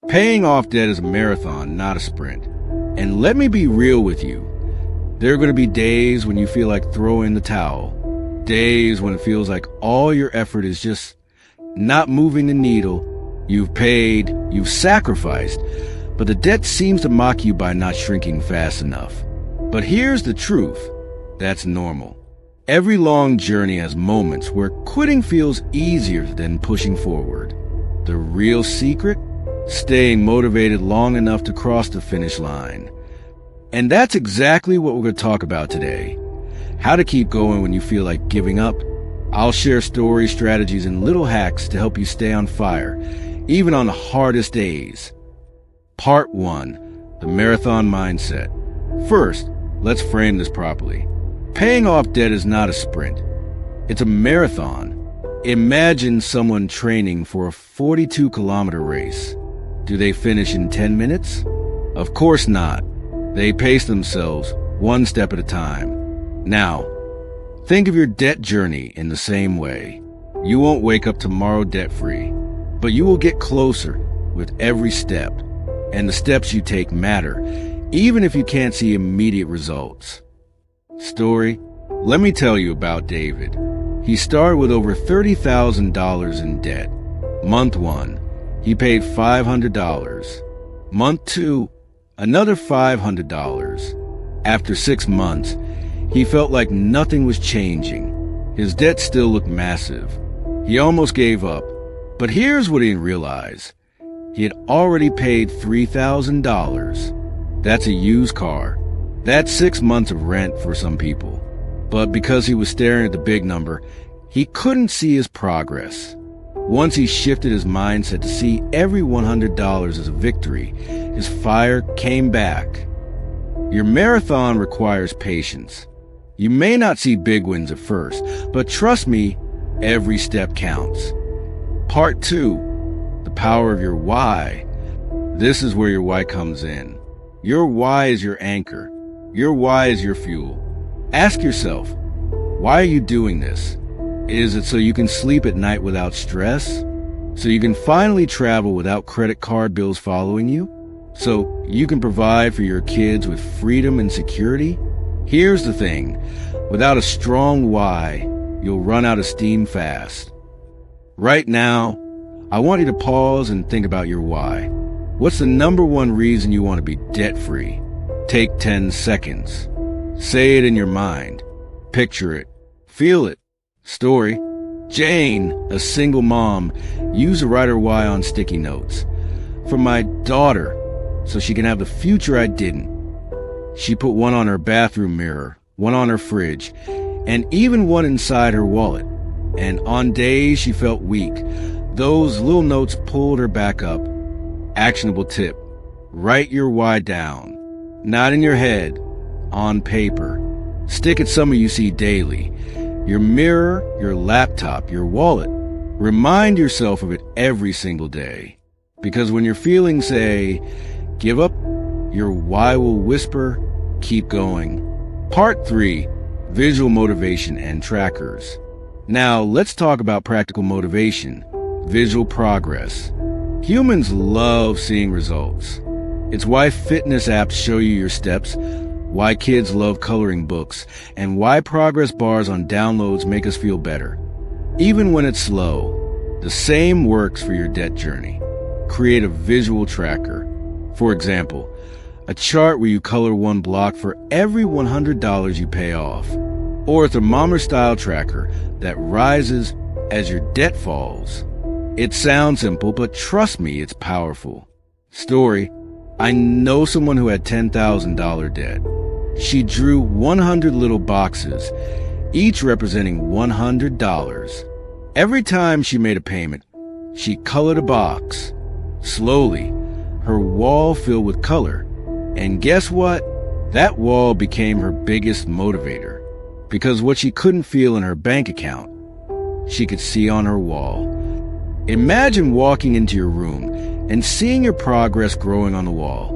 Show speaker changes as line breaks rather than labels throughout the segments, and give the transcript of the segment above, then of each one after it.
Paying off debt is a marathon, not a sprint. And let me be real with you. There are going to be days when you feel like throwing the towel. Days when it feels like all your effort is just not moving the needle. You've paid, you've sacrificed, but the debt seems to mock you by not shrinking fast enough. But here's the truth. That's normal. Every long journey has moments where quitting feels easier than pushing forward. The real secret? Staying motivated long enough to cross the finish line. And that's exactly what we're going to talk about today. How to keep going when you feel like giving up. I'll share stories, strategies, and little hacks to help you stay on fire, even on the hardest days. Part 1. The Marathon Mindset. First, let's frame this properly. Paying off debt is not a sprint. It's a marathon. Imagine someone training for a 42-kilometer race. Do they finish in 10 minutes? Of course not. They pace themselves one step at a time. Now, think of your debt journey in the same way. You won't wake up tomorrow debt-free, but you will get closer with every step. And the steps you take matter, even if you can't see immediate results. Story? Let me tell you about David. He started with over $30,000 in debt. Month 1, he paid $500. Month 2, another $500. After 6 months, he felt like nothing was changing. His debt still looked massive. He almost gave up. But here's what he didn't realize. He had already paid $3,000. That's a used car. That's 6 months of rent for some people. But because he was staring at the big number, he couldn't see his progress. Once he shifted his mindset to see every $100 as a victory, his fire came back. Your marathon requires patience. You may not see big wins at first, but trust me, every step counts. Part 2, the power of your why. This is where your why comes in. Your why is your anchor. Your why is your fuel. Ask yourself, why are you doing this? Is it so you can sleep at night without stress? So you can finally travel without credit card bills following you? So you can provide for your kids with freedom and security? Here's the thing. Without a strong why, you'll run out of steam fast. Right now, I want you to pause and think about your why. What's the number one reason you want to be debt-free? Take 10 seconds. Say it in your mind. Picture it. Feel it. Story. Jane, a single mom, used to write her why on sticky notes. For my daughter, so she can have the future I didn't. She put one on her bathroom mirror, one on her fridge, and even one inside her wallet. And on days she felt weak, those little notes pulled her back up. Actionable tip. Write your why down. Not in your head, on paper. Stick it somewhere you see daily. Your mirror, your laptop, your wallet. Remind yourself of it every single day. Because when your feelings say, give up, your why will whisper, keep going. Part 3, visual motivation and trackers. Now let's talk about practical motivation, visual progress. Humans love seeing results. It's why fitness apps show you your steps, why kids love coloring books, and why progress bars on downloads make us feel better. Even when it's slow, the same works for your debt journey. Create a visual tracker. For example, a chart where you color one block for every $100 you pay off. Or a thermometer-style tracker that rises as your debt falls. It sounds simple, but trust me, it's powerful. Story. I know someone who had $10,000 debt. She drew 100 little boxes, each representing $100. Every time she made a payment, she colored a box. Slowly, her wall filled with color. And guess what? That wall became her biggest motivator. Because what she couldn't feel in her bank account, she could see on her wall. Imagine walking into your room and seeing your progress growing on the wall.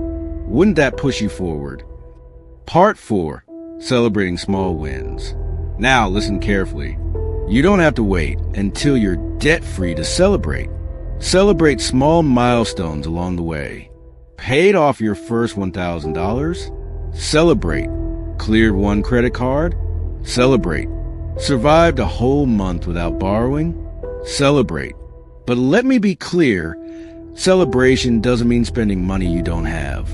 Wouldn't that push you forward? Part 4, celebrating small wins. Now listen carefully. You don't have to wait until you're debt-free to celebrate. Celebrate small milestones along the way. Paid off your first $1,000? Celebrate. Cleared one credit card? Celebrate. Survived a whole month without borrowing? Celebrate. But let me be clear, celebration doesn't mean spending money you don't have.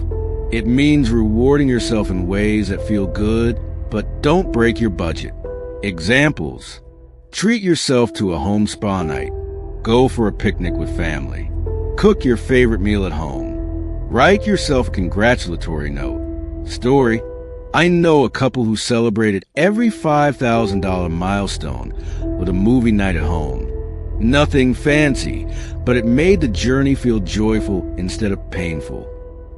It means rewarding yourself in ways that feel good, but don't break your budget. Examples: treat yourself to a home spa night. Go for a picnic with family. Cook your favorite meal at home. Write yourself a congratulatory note. Story: I know a couple who celebrated every $5,000 milestone with a movie night at home. Nothing fancy, but it made the journey feel joyful instead of painful.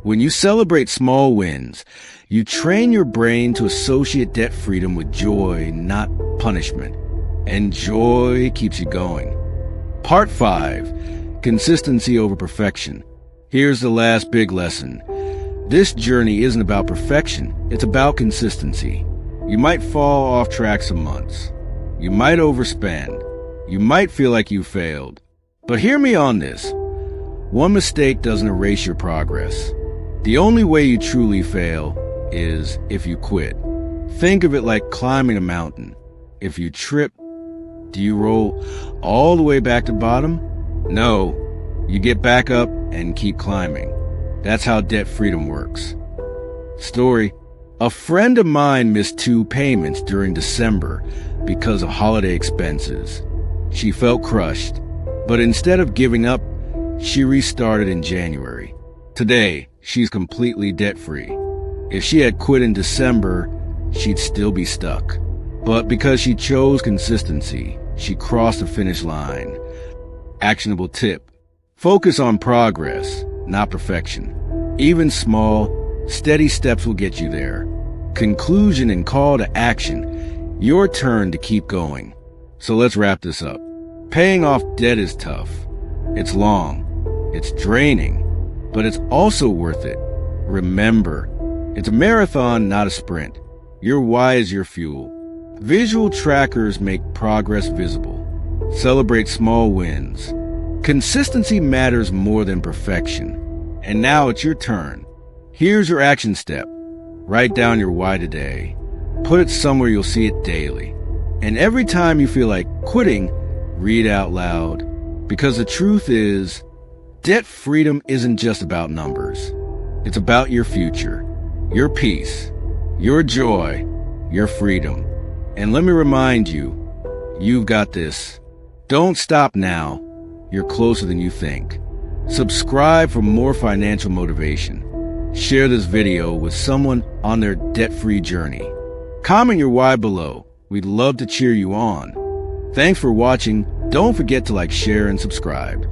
When you celebrate small wins, you train your brain to associate debt freedom with joy, not punishment. And joy keeps you going. Part 5. Consistency over perfection. Here's the last big lesson. This journey isn't about perfection, it's about consistency. You might fall off track some months. You might overspend. You might feel like you failed. But hear me on this. One mistake doesn't erase your progress. The only way you truly fail is if you quit. Think of it like climbing a mountain. If you trip, do you roll all the way back to bottom? No. You get back up and keep climbing. That's how debt freedom works. Story: a friend of mine missed 2 payments during December because of holiday expenses. She felt crushed, but instead of giving up, she restarted in January. Today, she's completely debt-free. If she had quit in December, she'd still be stuck. But because she chose consistency, she crossed the finish line. Actionable tip: focus on progress, not perfection. Even small, steady steps will get you there. Conclusion and call to action: your turn to keep going. So let's wrap this up. Paying off debt is tough. It's long. It's draining. But it's also worth it. Remember, it's a marathon, not a sprint. Your why is your fuel. Visual trackers make progress visible. Celebrate small wins. Consistency matters more than perfection. And now it's your turn. Here's your action step. Write down your why today. Put it somewhere you'll see it daily. And every time you feel like quitting, read out loud. Because the truth is, debt freedom isn't just about numbers. It's about your future, your peace, your joy, your freedom. And let me remind you, you've got this. Don't stop now. You're closer than you think. Subscribe for more financial motivation. Share this video with someone on their debt-free journey. Comment your why below. We'd love to cheer you on. Thanks for watching. Don't forget to like, share, and subscribe.